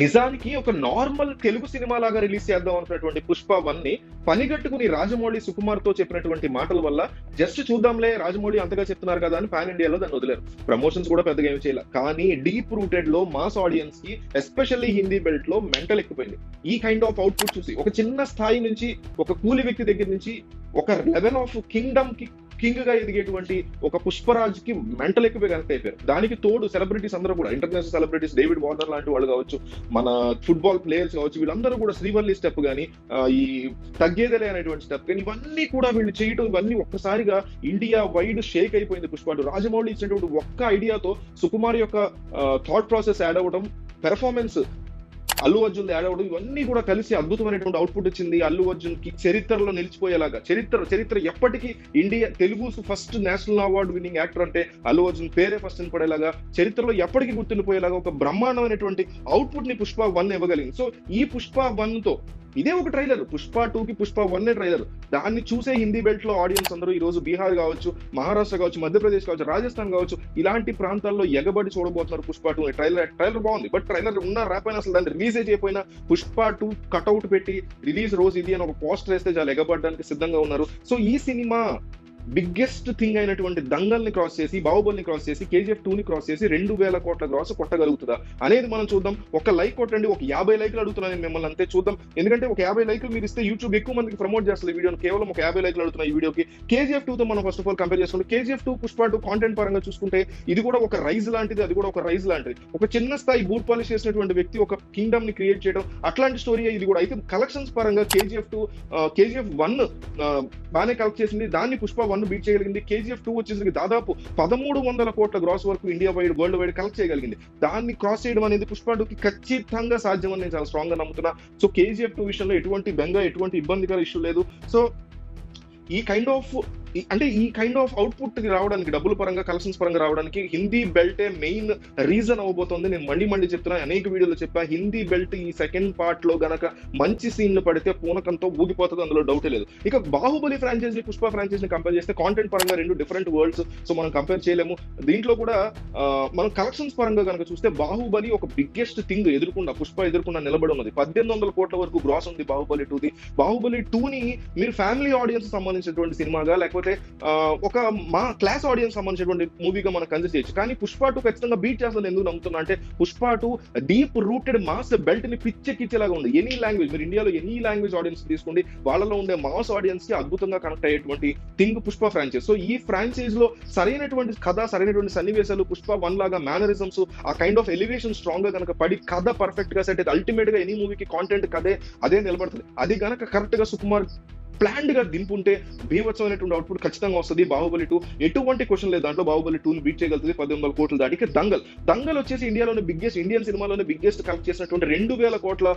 నిజానికి ఒక normal Telugu cinema లాగా రిలీజ్ చేద్దాం అనుకున్నటువంటి పుష్ప 1 ని పనిగట్టుకుని రాజమౌళి సుకుమార్ తో చెప్పినటువంటి మాటల వల్ల జస్ట్ చూద్దాంలే రాజమౌళి అంతగా చెప్తున్నారు కదా అని పాన్ ఇండియాలో దాన్ని వదిలేరు. ప్రమోషన్స్ కూడా పెద్దగా ఏమి చేయాలి. కానీ డీప్ రూటెడ్ లో మాస్ ఆడియన్స్ కి ఎస్పెషల్లీ హిందీ బెల్ట్ లో మెంటల్ ఎక్కిపోయింది. ఈ కైండ్ ఆఫ్ అవుట్పుట్ చూసి ఒక చిన్న స్థాయి నుంచి ఒక కూలి వ్యక్తి దగ్గర నుంచి ఒక లెవెల్ ఆఫ్ కింగ్డమ్ కి కింగ్ గా ఎదిగేటువంటి ఒక పుష్పరాజ్ కి మెంటల్ ఎక్కువ కనెక్ట్ అయిపోయారు. దానికి తోడు సెలబ్రిటీస్ అందరూ కూడా ఇంటర్నేషనల్ సెలబ్రిటీస్ డేవిడ్ వార్నర్ లాంటి వాళ్ళు కావచ్చు, మన ఫుట్బాల్ ప్లేయర్స్ కావచ్చు, వీళ్ళందరూ కూడా శ్రీవల్లి స్టెప్ గానీ ఈ తగ్గేదలే అనేటువంటి స్టెప్ కానీ ఇవన్నీ కూడా వీళ్ళు చేయటం, ఇవన్నీ ఒక్కసారిగా ఇండియా వైడ్ షేక్ అయిపోయింది. పుష్ప రాజమౌళి ఇచ్చినటువంటి ఒక్క ఐడియాతో సుకుమార్ యొక్క థాట్ ప్రాసెస్ యాడ్ అవ్వడం, పెర్ఫార్మెన్స్ అల్లు అర్జున్ యాడ్ అవ్వడం, ఇవన్నీ కూడా కలిసి అద్భుతమైనటువంటి అవుట్పుట్ వచ్చింది. అల్లు అర్జున్ కి చరిత్రలో నిలిచిపోయేలాగా, చరిత్ర ఎప్పటికీ India Telugu first national award winning actor అంటే అల్లు అర్జున్ పేరే ఫస్ట్ పడేలాగా, చరిత్రలో ఎప్పటికీ గుర్తుండిపోయేలాగా ఒక బ్రహ్మాండమైనటువంటి అవుట్పుట్ ని పుష్ప 1 ఇవ్వగలిగింది. సో ఈ పుష్ప 1 తో ఇదే ఒక ట్రైలర్, పుష్ప 2 కి పుష్ప 1 ట్రైలర్. దాన్ని చూసే హిందీ బెల్ట్ లో ఆడియన్స్ అందరూ ఈ రోజు బీహార్ కావచ్చు, మహారాష్ట్ర కావచ్చు, మధ్యప్రదేశ్ కావచ్చు, రాజస్థాన్ కావచ్చు, ఇలాంటి ప్రాంతాల్లో ఎగబడి చూడబోతున్నారు పుష్ప 2. ట్రైలర్ బాగుంది, బట్ ట్రైలర్ ఉన్న రాపోయినా అసలు దాన్ని రిలీజే చేయకపోయినా పుష్ప 2 కట్అవుట్ పెట్టి రిలీజ్ రోజు ఇది అని ఒక పోస్టర్ వేస్తే చాలా ఎగబడడానికి సిద్ధంగా ఉన్నారు. సో ఈ సినిమా బిగ్గెస్ట్ థింగ్ అయినటువంటి దంగల్ ని క్రాస్ చేసి, బాహుబలిని క్రాస్ చేసి, KGF 2 ని క్రాస్ చేసి 2,000 కోట్ల గ్రాస్ కొట్టగలుగుతుందా అనేది మనం చూద్దాం. ఒక లైక్ కొట్టండి, ఒక 50 లైక్లు అడుగుతున్నాను మిమ్మల్ని, అంతే చూద్దాం. ఎందుకంటే ఒక 50 లైక్లు మీరు ఇస్తే యూట్యూబ్ ఎక్కువ మందికి ప్రమోట్ చేస్తుంది ఈ వీడియోని. కేవలం ఒక 50 లైక్లు అడుగుతున్నా ఈ వీడియోకి. KGF 2 తో మనం ఫస్ట్ ఆఫ్ ఆల్ కంపేర్ చేసుకుంటే KGF 2 పుష్ప 2 కాంటెంట్ పరంగా చూసుకుంటే ఇది కూడా ఒక రైజ్ లాంటిది, అది కూడా ఒక రైజ్ లాంటిది. ఒక చిన్న స్థాయి బూట్ పాలిష్ చేసినటువంటి వ్యక్తి ఒక కింగ్డమ్ ని క్రియేట్ చేయడం, అట్లాంటి స్టోరీ ఇది కూడా. అయితే కలెక్షన్స్ పరంగా KGF 1 బాగానే కలెక్ట్ చేసింది, దాన్ని పుష్ప 1 బీట్ చేయగలిగింది. KGF 2 వచ్చేసరికి దాదాపు 1,300 కోట్ల గ్రాస్ వరకు India wide, world wide collect చేయగలిగింది. దాన్ని క్రాస్ చేయడం అనేది పుష్ప 2 కి ఖచ్చితంగా సాధ్యమని నేను చాలా స్ట్రాంగ్ గా నమ్ముతున్నా. సో KGF 2 విషయంలో ఎటువంటి బెంగ, ఎటువంటి ఇబ్బందికర ఇష్యూ లేదు. సో ఈ కైండ్ ఆఫ్ అవుట్పుట్ రావడానికి, డబ్బుల పరంగా, కలెక్షన్స్ పరంగా రావడానికి హిందీ బెల్టే మెయిన్ రీజన్ అవబోతోంది. నేను మండి చెప్తున్నా, అనేక వీడియోలో చెప్పా. హిందీ బెల్ట్ ఈ సెకండ్ పార్ట్ లో గనక మంచి సీన్లు పడితే పూనకంతో ఊగిపోతుంది, అందులో డౌటే లేదు. ఇక బాహుబలి ఫ్రాంచైజీ, పుష్ప ఫ్రాంచైజీని కంపేర్ చేస్తే కాంటెంట్ పరంగా రెండు డిఫరెంట్ వరల్డ్స్. సో మనం కంపేర్ చేయలేము. దీంట్లో కూడా మనం కలెక్షన్స్ పరంగా కనుక చూస్తే బాహుబలి ఒక బిగ్గెస్ట్ థింగ్ పుష్ప ఎదుర్కొన్న నిలబడి ఉన్నది. 1,800 కోట్ల వరకు గ్రాస్ ఉంది బాహుబలి 2ది. బాహుబలి 2ని మీరు ఫ్యామిలీ ఆడియన్స్ సంబంధించినటువంటి సినిమాగా, లేకపోతే ఒక మా క్లాస్ ఆడియన్స్ సంబంధించినటువంటి మూవీగా మనం కన్సిడర్ చేయొచ్చు. కానీ పుష్ప 2 ఖచ్చితంగా బీట్ చేస్తుంది. ఎందుకు నమ్ముతున్నా అంటే Pushpa 2 deep rooted mass belt ని పిచ్చెక్కిచ్చేలాగా ఉంది. ఎనీ లాంగ్వేజ్, మీరు ఇండియాలో ఎనీ లాంగ్వేజ్ ఆడియన్స్ తీసుకోండి, వాళ్ళలో ఉండే మాస్ ఆడియన్స్ కి అద్భుతంగా కనెక్ట్ అయ్యేటువంటి థింగ్ పుష్ప ఫ్రాంచైజ్. సో ఈ ఫ్రాంచైజ్ లో సరైనటువంటి కథ, సరైనటువంటి సన్నివేశాలు, పుష్ప 1 లాగా మేనరిజమ్స్, ఆ కైండ్ ఆఫ్ ఎలివేషన్ స్ట్రాంగ్ గా కనుక పడి కథ పర్ఫెక్ట్ గా సెట్ అయితే అల్టిమేట్ గా ఎనీ మూవీకి కాంటెంట్ కథే అదే నిలబడుతుంది. అది కనుక కరెక్ట్ గా సుకుమార్ ప్లాన్డ్ గా దింపుంటే బీభత్సమైనటువంటి అవుట్పుట్ ఖచ్చితంగా వస్తుంది. బాహుబలి 2 ఎటువంటి క్వశ్చన్ లేదు, దాంట్లో బాహుబలి 2 బీట్ చేయగలుగుతుంది 1,800 కోట్ల దాటికి. దంగల్ వచ్చేసి ఇండియాలోని బిగ్గెస్ట్, ఇండియన్ సినిమాలోనే బిగ్గెస్ట్ కలెక్ట్ చేసినటువంటి 2,000 కోట్ల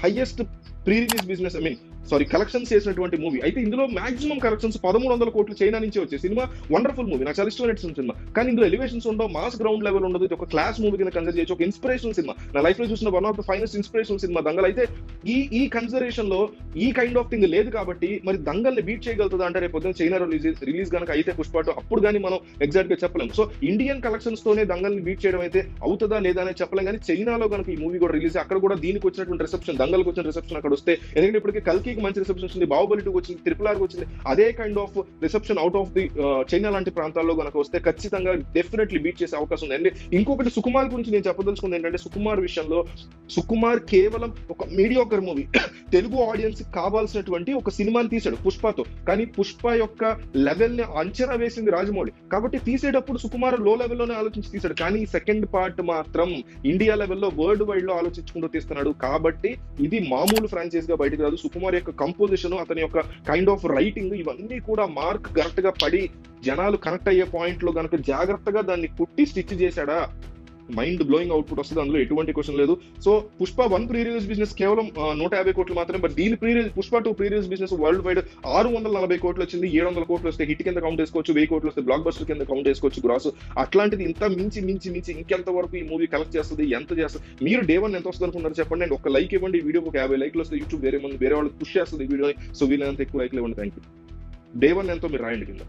highest pre release business, collections చేసినటువంటి మూవీ. అయితే ఇందులో మాక్సిమం కలెక్షన్స్ 1,300 కోట్లు చైనా నుంచి వచ్చే సినిమా. వండర్ఫుల్ మూవీ, నాకు చాలా ఇష్టమైన సినిమా. కానీ ఇందులో ఎలివేషన్స్ ఉండవు, మాస్ గ్రౌండ్ లెవెల్ ఉండదు. ఇది ఒక క్లాస్ మూవీ కింద కన్సిడర్ చేయొచ్చు, ఒక ఇన్స్పిరేషనల్ సినిమా. నా లైఫ్ లో చూసిన one of the finest inspirational cinema Dangal. అయితే ఈ కన్సిడరేషన్ లో ఈ కైండ్ ఆఫ్ థింగ్ లేదు కాబట్టి మరి దంగల్ ని బీట్ చేయగలుగుతుందా అంటే రేపు పొద్దున చైనా రిలీజ్ కనుక అయితే పుష్ప 2 అప్పుడు కానీ మనం ఎగ్జాక్ట్ గా చెప్పలేం. సో ఇండియన్ కలెక్షన్స్ తోనే దంగల్ ని బీట్ చేయడం అయితే అవుతుందా లేదా అనేది చెప్పలేం. కానీ చైనాలో కనుక ఈ మూవీ కూడా రిలీజ్, అక్కడ కూడా దీనికి వచ్చినటువంటి రిసెప్షన్, దంగల్కి వచ్చిన రిసెప్షన్ అక్కడ వస్తే, ఎందుకంటే ఇప్పటికీ కల్కి మంచి రిసెప్షన్ వచ్చింది, బాహుబలి 2 వచ్చింది, RRR వచ్చింది, అదే kind of reception out of the China లాంటి ప్రాంతాల్లో కనుక వస్తే ఖచ్చితంగా డెఫినెట్లీ బీట్ చేసే అవకాశం ఉంది. అండ్ ఇంకొకటి సుకుమార్ గురించి నేను చెప్పదలుచుకుంది ఏంటంటే, సుకుమార్ కేవలం ఒక మీడియోకర్ మూవీ తెలుగు ఆడియన్స్ కావాల్సినటువంటి ఒక సినిమాని తీశాడు పుష్పతో. కానీ పుష్ప యొక్క లెవెల్ ని అంచనా వేసింది రాజమౌళి. కాబట్టి తీసేటప్పుడు సుకుమార్ లో లెవెల్లోనే ఆలోచించి తీశాడు. కానీ సెకండ్ పార్ట్ మాత్రం ఇండియా లెవెల్లో, వరల్డ్ వైడ్ లో ఆలోచించుకుంటూ తీస్తున్నాడు. కాబట్టి ఇది మామూలు ఫ్రాంచైజ్ గా బయటకు రాదు. సుకుమార్ యొక్క కంపోజిషన్, అతని యొక్క కైండ్ ఆఫ్ రైటింగ్, ఇవన్నీ కూడా మార్క్ కరెక్ట్ గా పడి జనాలు కనెక్ట్ అయ్యే పాయింట్ లో కనుక జాగ్రత్తగా దాన్ని కుట్టి స్టిచ్ చేశాడా, మైండ్ బ్లోయింగ్ అవుట్పుట్ వస్తుంది, అందులో ఎటువంటి క్వశ్చన్ లేదు. So Pushpa 1 pre release business కేవలం 150 కోట్లు మాత్రమే. బట్ దీని Pushpa 2 pre release business world wide 640 కోట్లు వచ్చింది. 700 కోట్లు వస్తే హిట్ కింద కౌంట్ చేసుకోవచ్చు, 1000 కోట్లు వస్తే బ్లాక్ బస్టర్ కింద కౌంట్ చేసుకోవచ్చు గ్రాస్. అట్లాంటిది ఇంత మించి ఇంకెంత వరకు ఈ మూవీ కలెక్ట్ చేస్తుంది, ఎంత చేస్తుంది? మీరు డే 1 ఎంత వస్తుంది అనుకున్నారు చెప్పండి. అండ్ ఒక లైక్ ఇవ్వండి, ఈ వీడియోకి ఒక 50 లైక్లు వస్తే యూట్యూబ్ వేరే వాళ్ళకి పుష్ చేస్తుంది ఈ వీడియోని. సో వీళ్ళంత ఎక్కువ లైక్లు ఇవ్వండి. Thank you. డే 1 ఎంతో మీరు రాయండి కింద.